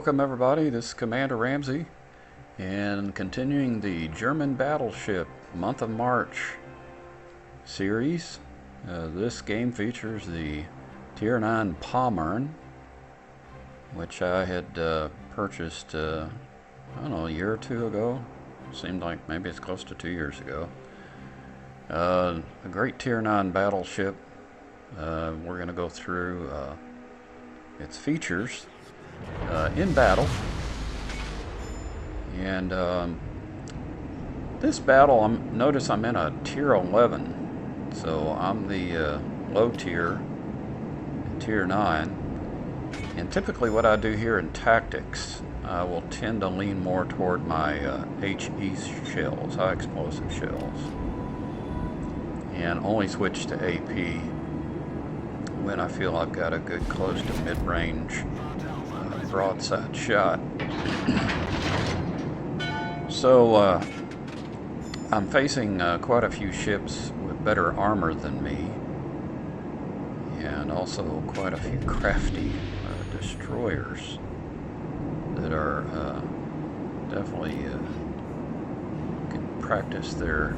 Welcome everybody, this is Commander Ramsey, and continuing the German Battleship month of March series. This game features the Tier 9 Pommern, which I had purchased, I don't know, a year or two ago. Seemed like maybe it's close to 2 years ago. A great Tier 9 battleship. We're going to go through its features in battle, and this battle, notice I'm in a tier 11, so I'm the low tier, tier 9, and typically what I do here in tactics, I will tend to lean more toward my HE shells, high explosive shells, and only switch to AP when I feel I've got a good close to mid-range broadside shot. So I'm facing quite a few ships with better armor than me, and also quite a few crafty destroyers that are definitely can practice their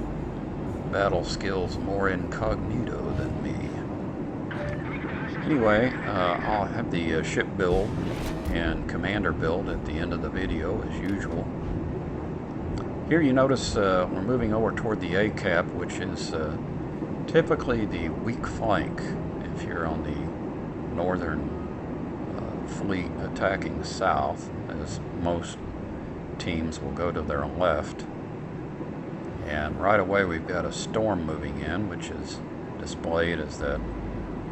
battle skills more incognito than me. Anyway, I'll have the ship build and commander build at the end of the video as usual. Here you notice we're moving over toward the A cap, which is typically the weak flank if you're on the northern fleet attacking south, as most teams will go to their left. And right away we've got a storm moving in, which is displayed as that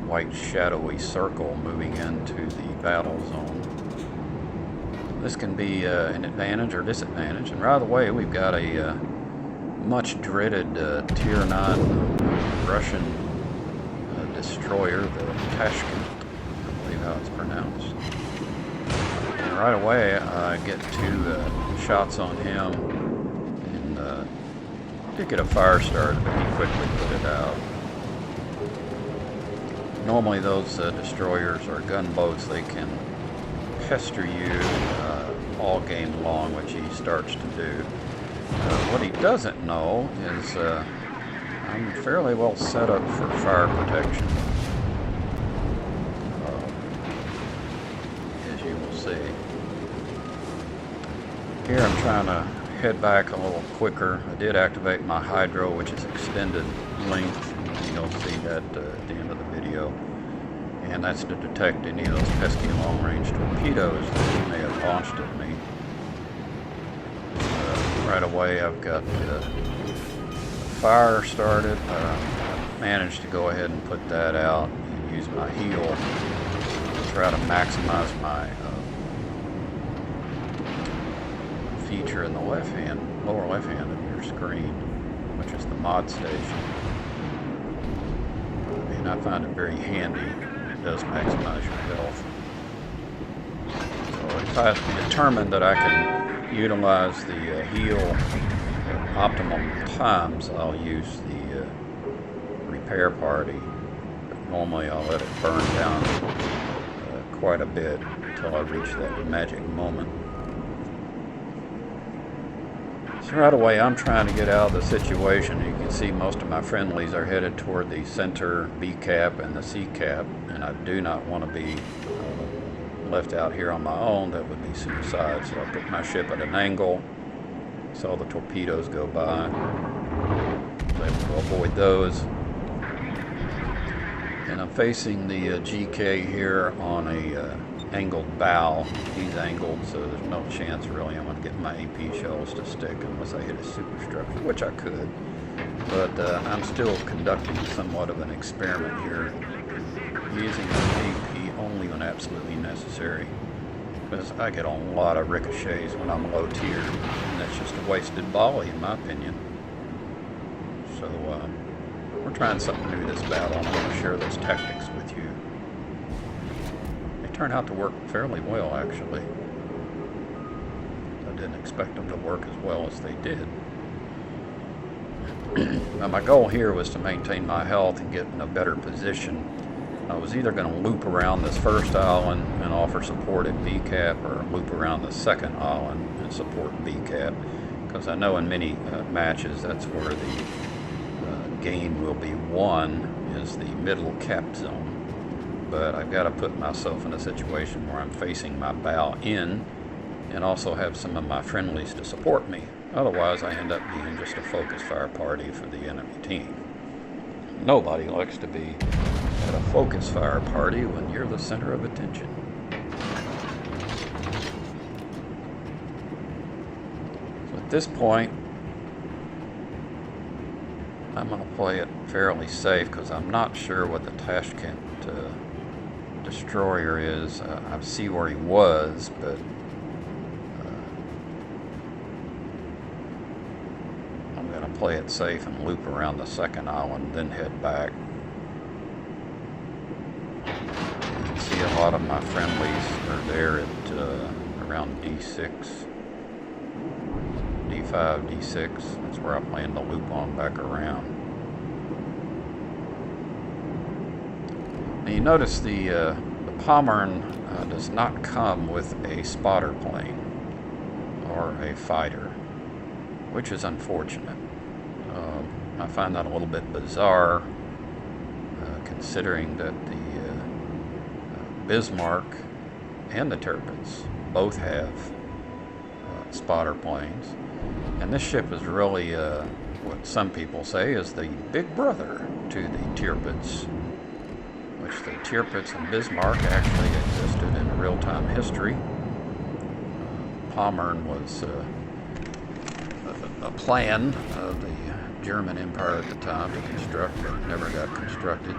white shadowy circle moving into the battle zone. This can be an advantage or disadvantage, and right away we've got a much dreaded tier 9 Russian destroyer, the Tashkin, I believe how it's pronounced. And right away I get two shots on him, and did get a fire start, but he quickly put it out. Normally those destroyers or gunboats, they can pester you all game long, which he starts to do. What he doesn't know is I'm fairly well set up for fire protection, as you will see. Here I'm trying to head back a little quicker. I did activate my hydro, which is extended length. You'll see that at the end of the video, and that's to detect any of those pesky long-range torpedoes that may have launched at me. Right away I've got fire started. I managed to go ahead and put that out and use my heel to try to maximize my feature in the lower left hand of your screen, which is the mod station. And I find it very handy. It does maximize your health. So if I determine that I can utilize the heel at optimum times, I'll use the repair party. But normally I'll let it burn down quite a bit until I reach that magic moment. So right away I'm trying to get out of the situation. You can see most of my friendlies are headed toward the center B cap and the C cap, and I do not want to be left out here on my own. That would be suicide. So I put my ship at an angle, saw the torpedoes go by, so able to avoid those. And I'm facing the GK here on a angled bow. He's angled, so there's no chance really I'm going to get my AP shells to stick unless I hit a superstructure, which I could. But I'm still conducting somewhat of an experiment here, using an AP only when absolutely necessary, because I get a lot of ricochets when I'm low tier, and that's just a wasted volley in my opinion. So we're trying something new this battle, and I want to share those tactics with you. Turned out to work fairly well, actually. I didn't expect them to work as well as they did. Now my goal here was to maintain my health and get in a better position I was either going to loop around this first island and offer support at B cap, or loop around the second island and support B cap, because I know in many matches that's where the game will be won, is the middle cap zone. But I've got to put myself in a situation where I'm facing my bow in and also have some of my friendlies to support me. Otherwise, I end up being just a focus fire party for the enemy team. Nobody likes to be at a focus fire party when you're the center of attention. So at this point, I'm going to play it fairly safe because I'm not sure what the Tashkent destroyer is. I see where he was, but I'm going to play it safe and loop around the second island, then head back. You can see a lot of my friendlies are there at around D6, D5, D6. That's where I plan to loop on back around. Now you notice the Pommern does not come with a spotter plane or a fighter, which is unfortunate. I find that a little bit bizarre, considering that the Bismarck and the Tirpitz both have spotter planes. And this ship is really what some people say is the big brother to the Tirpitz, which the Tirpitz and Bismarck actually existed in real-time history. Pommern was a plan of the German Empire at the time to construct, but never got constructed.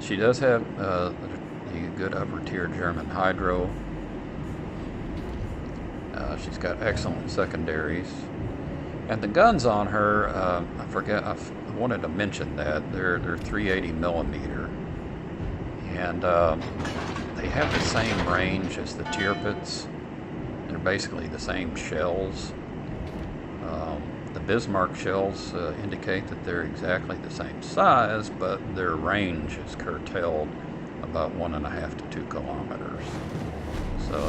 She does have the good upper-tier German hydro. She's got excellent secondaries. And the guns on her, I wanted to mention that. They're 380 millimeter. And they have the same range as the Tirpitz. They're basically the same shells. The Bismarck shells indicate that they're exactly the same size, but their range is curtailed about 1.5 to 2 kilometers. So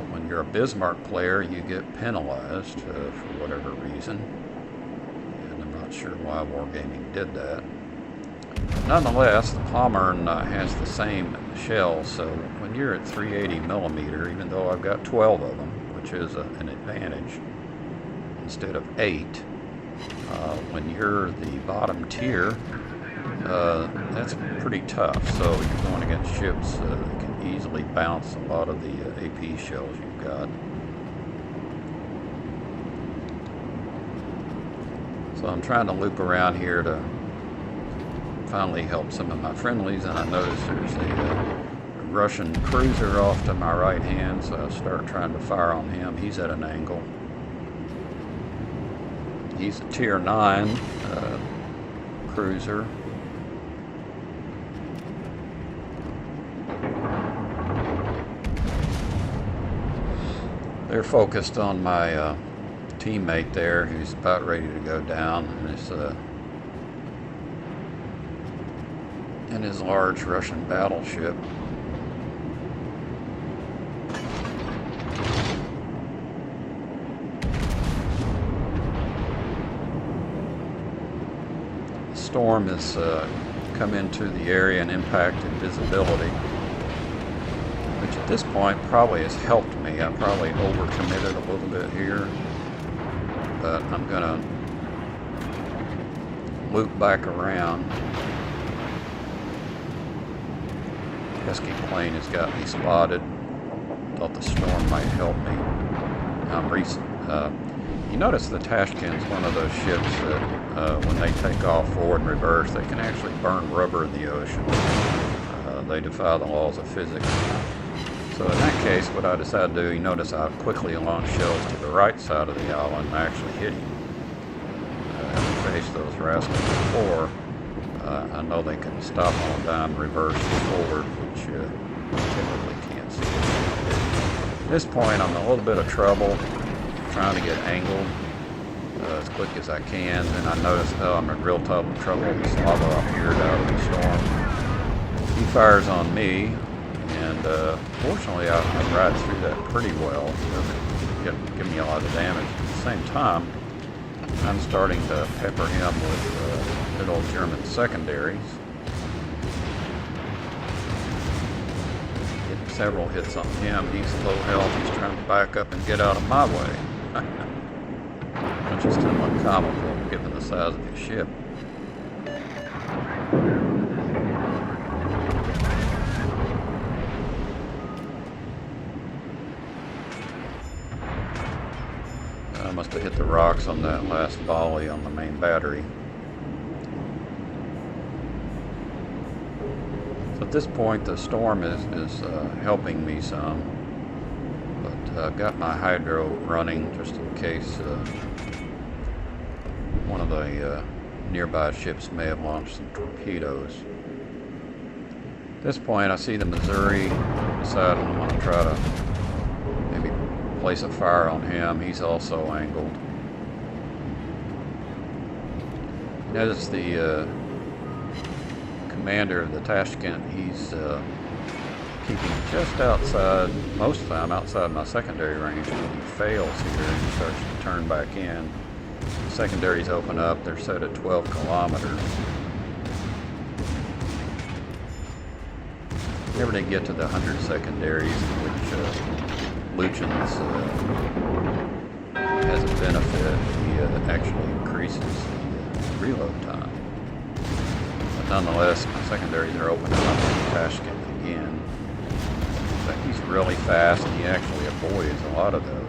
when you're a Bismarck player, you get penalized for whatever reason. And I'm not sure why Wargaming did that. Nonetheless, the Pommern has the same shell, so when you're at 380 millimeter, even though I've got 12 of them, which is an advantage, instead of 8, when you're the bottom tier, that's pretty tough. So you're going against ships that can easily bounce a lot of the AP shells you've got. So I'm trying to loop around here to finally help some of my friendlies, and I notice there's a Russian cruiser off to my right hand, so I start trying to fire on him. He's at an angle. He's a tier 9 cruiser. They're focused on my teammate there, who's about ready to go down in his large Russian battleship. The storm has come into the area and impacted visibility, which at this point probably has helped me. I probably overcommitted a little bit here, but I'm gonna loop back around. Pesky plane has got me spotted. Thought the storm might help me. You notice the Tashkent's one of those ships that when they take off forward and reverse, they can actually burn rubber in the ocean. They defy the laws of physics. So in that case, what I decided to do, you notice I quickly launched shells to the right side of the island and actually hit him. Having faced those rascals before, I know they can stop on a dime, reverse, forward, which typically can't see. At this point, I'm in a little bit of trouble trying to get angled. as quick as I can. Then I notice, oh, I'm in real trouble. This lava uptiered out of the storm. He fires on me, and fortunately I ride through that pretty well. He doesn't give me a lot of damage. At the same time, I'm starting to pepper him with good old German secondaries. Get several hits on him. He's low health. He's trying to back up and get out of my way. Which is somewhat comical given the size of his ship. I must have hit the rocks on that last volley on the main battery. So at this point the storm is helping me some, but I've got my hydro running just in case one of the nearby ships may have launched some torpedoes. At this point I see the Missouri, decide I'm going to try to maybe place a fire on him. He's also angled. Notice the commander of the Tashkent, he's keeping just outside, most of the time outside my secondary range. When he fails here and he starts to turn back in, the secondaries open up. They're set at 12 kilometers. Never did get to the 100 secondaries, which Luchen's has a benefit. He actually increases the reload time. But nonetheless, my secondaries are opening up in Tashkent again. But he's really fast, and he actually avoids a lot of those.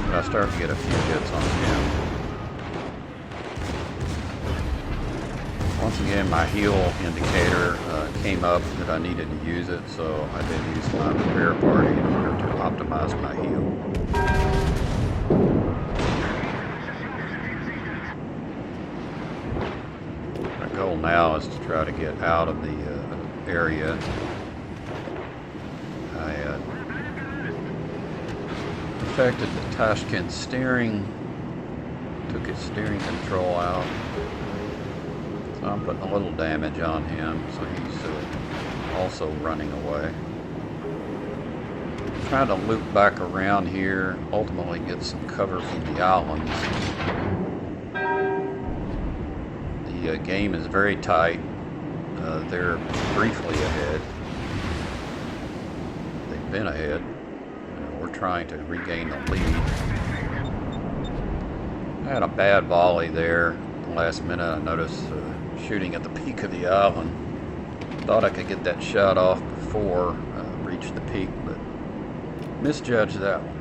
But I start to get a few hits on him. Once again, my heel indicator came up that I needed to use it, so I did use my repair party in order to optimize my heel. My goal now is to try to get out of the area. I affected the Tashkent steering, took its steering control out. I'm putting a little damage on him, so he's also running away. I'm trying to loop back around here, ultimately get some cover from the islands. The game is very tight. They're briefly ahead. They've been ahead. We're trying to regain the lead. I had a bad volley there. The last minute I noticed shooting at the peak of the island. Thought I could get that shot off before I reached the peak, but misjudged that one.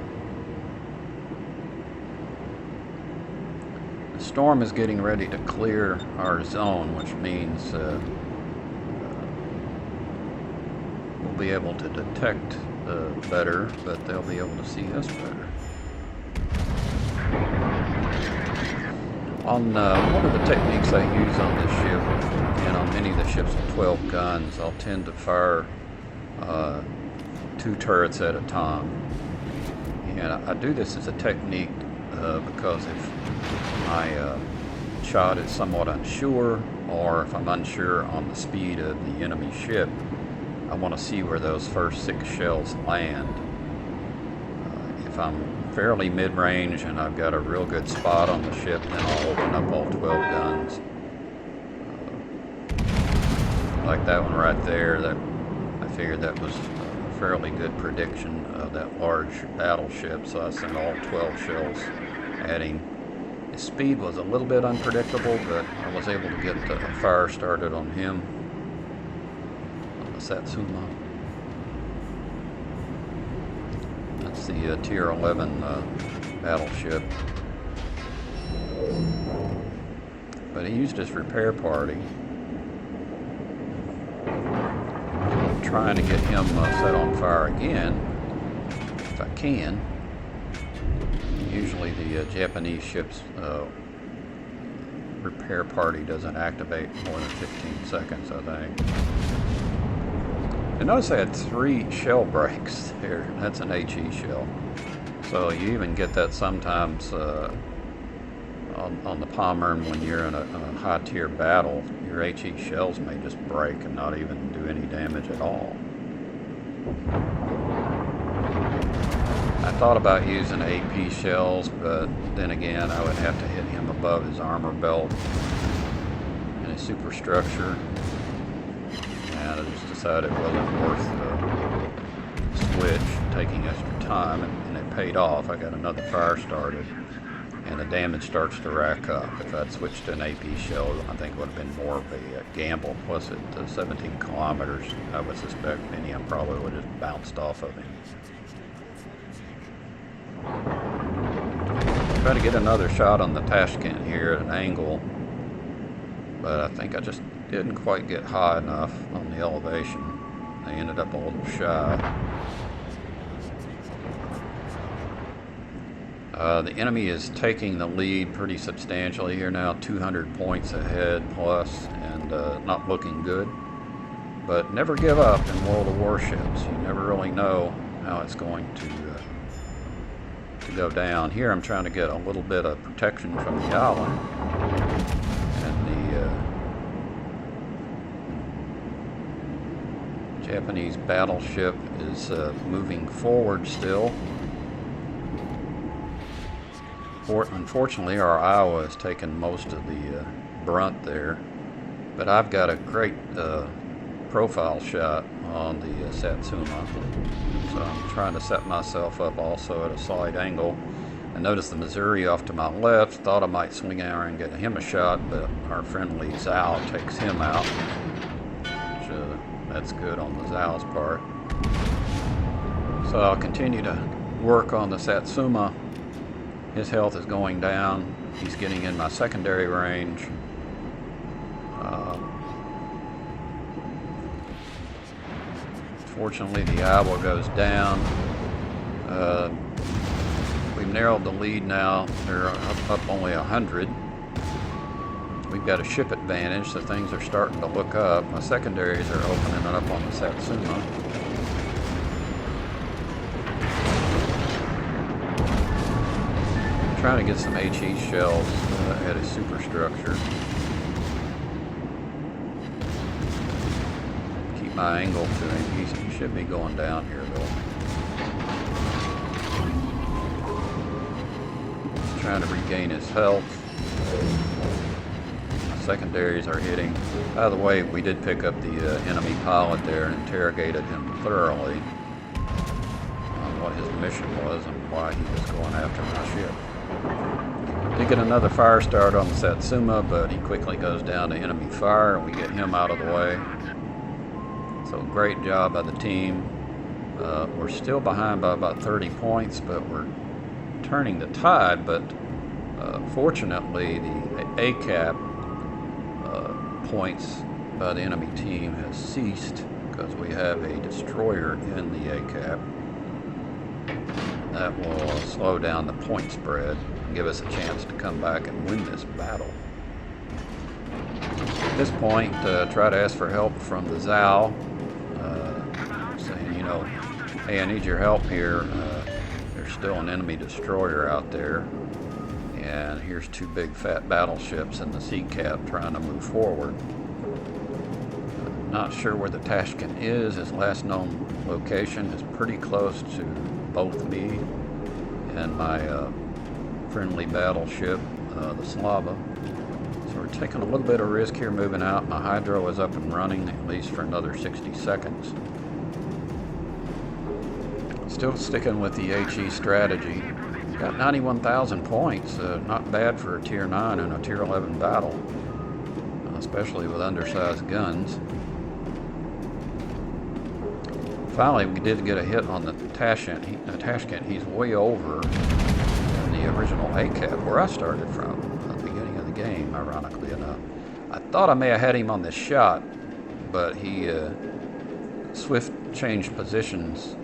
The storm is getting ready to clear our zone, which means we'll be able to detect better, but they'll be able to see us better. On one of the techniques I use on this ship, and on many of the ships with 12 guns, I'll tend to fire 2 turrets at a time. And I do this as a technique because if my shot is somewhat unsure, or if I'm unsure on the speed of the enemy ship, I want to see where those first 6 shells land. If I'm fairly mid-range and I've got a real good spot on the ship, then I'll open up all 12 guns. Like that one right there, that I figured that was a fairly good prediction of that large battleship, so I sent all 12 shells at him. His speed was a little bit unpredictable, but I was able to get a fire started on him, on the Satsuma. That's the Tier 11 battleship. But he used his repair party. I'm trying to get him set on fire again, if I can. Usually the Japanese ship's repair party doesn't activate more than 15 seconds, I think. And notice I had 3 shell breaks there. That's an HE shell. So you even get that sometimes on the Pommern when you're in a high tier battle. Your HE shells may just break and not even do any damage at all. I thought about using AP shells, but then again I would have to hit him above his armor belt and his superstructure, and I just decided it wasn't worth the switch, taking extra time, and it paid off. I got another fire started, and the damage starts to rack up. If I'd switched to an AP shell, I think it would have been more of a gamble. Plus, at 17 kilometers, I would suspect any of them probably would have just bounced off of him. Try to get another shot on the Tashkent here at an angle, but I think I just didn't quite get high enough on the elevation. I ended up a little shy. The enemy is taking the lead pretty substantially here now, 200 points ahead plus, and not looking good. But never give up in World of Warships. You never really know how it's going to go down. Here I'm trying to get a little bit of protection from the island, and the Japanese battleship is moving forward still. Unfortunately, our Iowa has taken most of the brunt there, but I've got a great profile shot on the Satsuma, so I'm trying to set myself up also at a slight angle. And notice the Missouri off to my left. Thought I might swing out and get him a shot, but our friendly Zhao takes him out, which that's good on the Zhao's part. So I'll continue to work on the Satsuma. His health is going down. He's getting in my secondary range. Fortunately, the Iowa goes down. We've narrowed the lead now. They're up only 100. We've got a ship advantage, so things are starting to look up. My secondaries are opening up on the Satsuma. Trying to get some HE shells at his superstructure. Keep my angle to him. He should be going down here though. Trying to regain his health. My secondaries are hitting. By the way, we did pick up the enemy pilot there and interrogated him thoroughly on what his mission was and why he was going after my ship. Did get another fire start on the Satsuma, but he quickly goes down to enemy fire, and we get him out of the way. So great job by the team. We're still behind by about 30 points, but we're turning the tide. But fortunately, the ACAP points by the enemy team has ceased because we have a destroyer in the ACAP. That will slow down the point spread and give us a chance to come back and win this battle. At this point, try to ask for help from the Zhao, saying, you know, hey, I need your help here. There's still an enemy destroyer out there, and here's 2 big fat battleships in the sea cap trying to move forward. Not sure where the Tashkent is. His last known location is pretty close to both me and my friendly battleship, the Slava. So we're taking a little bit of risk here moving out. My hydro is up and running at least for another 60 seconds. Still sticking with the HE strategy. Got 91,000 points, not bad for a tier 9 and a tier 11 battle, especially with undersized guns. Finally, we did get a hit on the Tashkent. He's way over in the original ACAP, where I started from at the beginning of the game, ironically enough. I thought I may have had him on this shot, but he swift changed positions.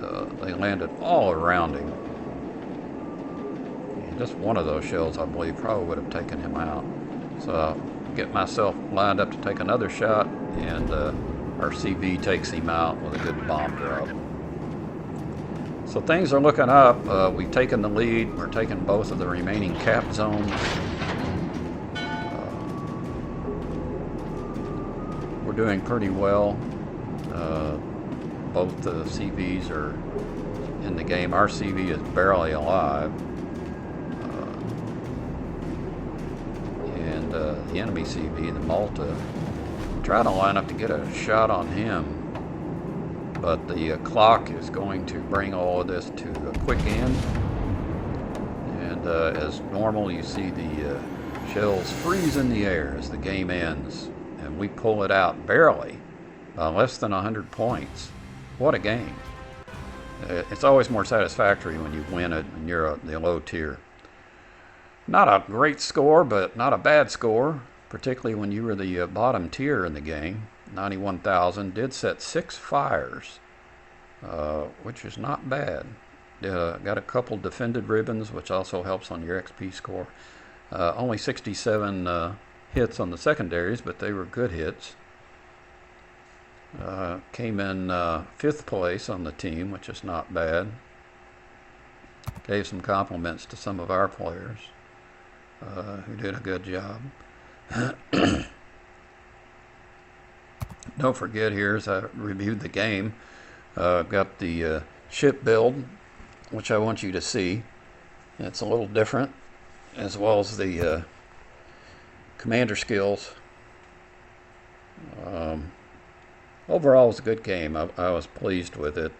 They landed all around him. And just one of those shells, I believe, probably would have taken him out. So I'll get myself lined up to take another shot, and our CV takes him out with a good bomb drop. So things are looking up. We've taken the lead. We're taking both of the remaining cap zones. We're doing pretty well. Both the CVs are in the game. Our CV is barely alive. And the enemy CV, the Malta, trying to line up to get a shot on him. But the clock is going to bring all of this to a quick end. And as normal, you see the shells freeze in the air as the game ends. And we pull it out barely, less than 100 points. What a game. It's always more satisfactory when you win it and you're the low tier. Not a great score, but not a bad score, particularly when you were the bottom tier in the game. 91,000, did set 6 fires, which is not bad. Got a couple defended ribbons, which also helps on your XP score. Only 67 hits on the secondaries, but they were good hits. Came in 5th place on the team, which is not bad. Gave some compliments to some of our players who did a good job. Don't forget, here as I reviewed the game, I've got the ship build, which I want you to see. It's a little different, as well as the commander skills. Overall, it was a good game. I was pleased with it.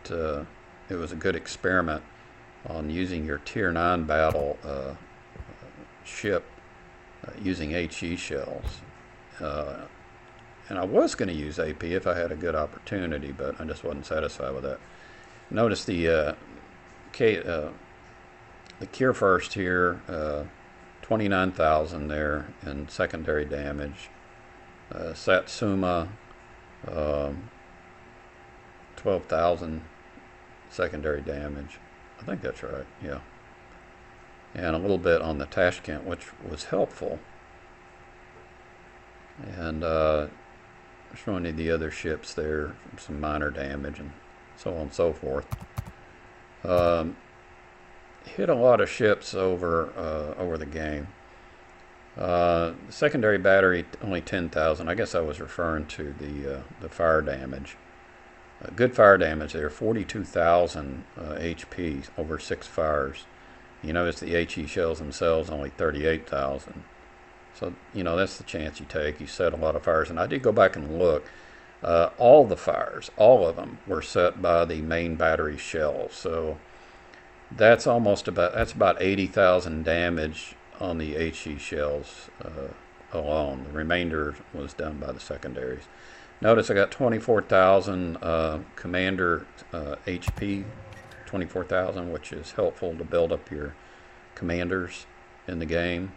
It was a good experiment on using your Tier 9 battle ship using HE shells. And I was going to use AP if I had a good opportunity, but I just wasn't satisfied with that. Notice the Kier first here, 29,000 there in secondary damage. Satsuma, 12,000 secondary damage. I think that's right, yeah. And a little bit on the Tashkent, which was helpful. And showing you the other ships there, some minor damage and so on and so forth. Hit a lot of ships over the game. Secondary battery only 10,000. I guess I was referring to the fire damage. Good fire damage there, 42,000 HP over 6 fires. You notice the HE shells themselves only 38,000. So, you know, that's the chance you take. You set a lot of fires. And I did go back and look. All the fires, all of them, were set by the main battery shells. So that's about 80,000 damage on the HE shells alone. The remainder was done by the secondaries. Notice I got 24,000 commander HP, 24,000, which is helpful to build up your commanders in the game.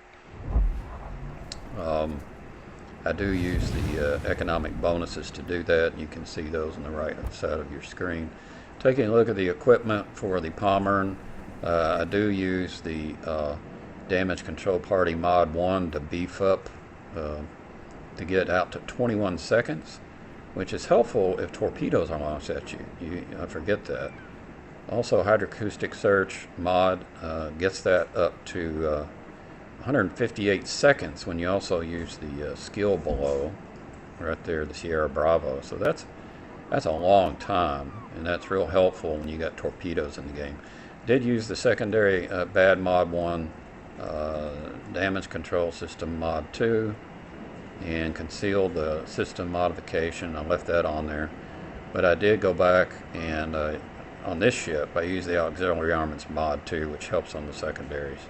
I do use the economic bonuses to do that. You can see those on the right side of your screen. Taking a look at the equipment for the Pommern, I do use the Damage Control Party Mod 1 to beef up to get out to 21 seconds, which is helpful if torpedoes are launched at you. I forget that. Also, Hydroacoustic Search mod gets that up to 158 seconds when you also use the skill below, right there, the Sierra Bravo. So that's a long time, and that's real helpful when you got torpedoes in the game. Did use the secondary bad mod 1, damage control system mod 2, and concealed the system modification. I left that on there, but I did go back and on this ship I used the auxiliary armaments mod 2, which helps on the secondaries.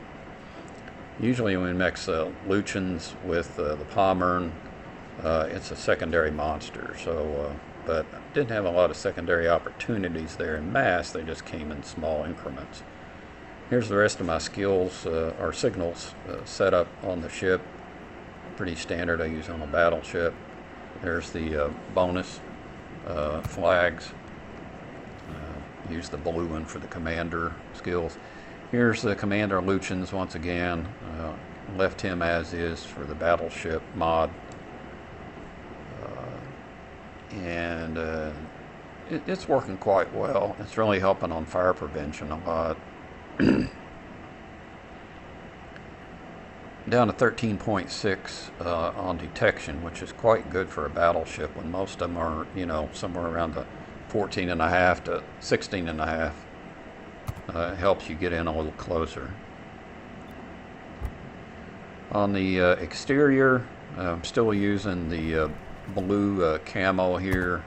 Usually when we mix Luchans with the Pommern, it's a secondary monster. So, but didn't have a lot of secondary opportunities there in mass. They just came in small increments. Here's the rest of my skills or signals set up on the ship. Pretty standard. I use on a battleship. There's the bonus flags. Use the blue one for the commander skills. Here's the Commander Luchans once again. Left him as is for the Battleship mod. and it's working quite well. It's really helping on fire prevention a lot. Down to 13.6 on detection, which is quite good for a battleship when most of them are, you know, somewhere around the 14.5 to 16.5. Helps you get in a little closer. On the exterior, I'm still using the blue camo here,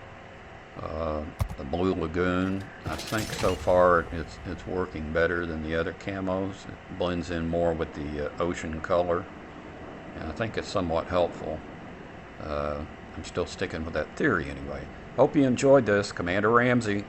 the Blue Lagoon. I think so far it's working better than the other camos. It blends in more with the ocean color, and I think it's somewhat helpful. I'm still sticking with that theory anyway. Hope you enjoyed this. Commander Ramsey.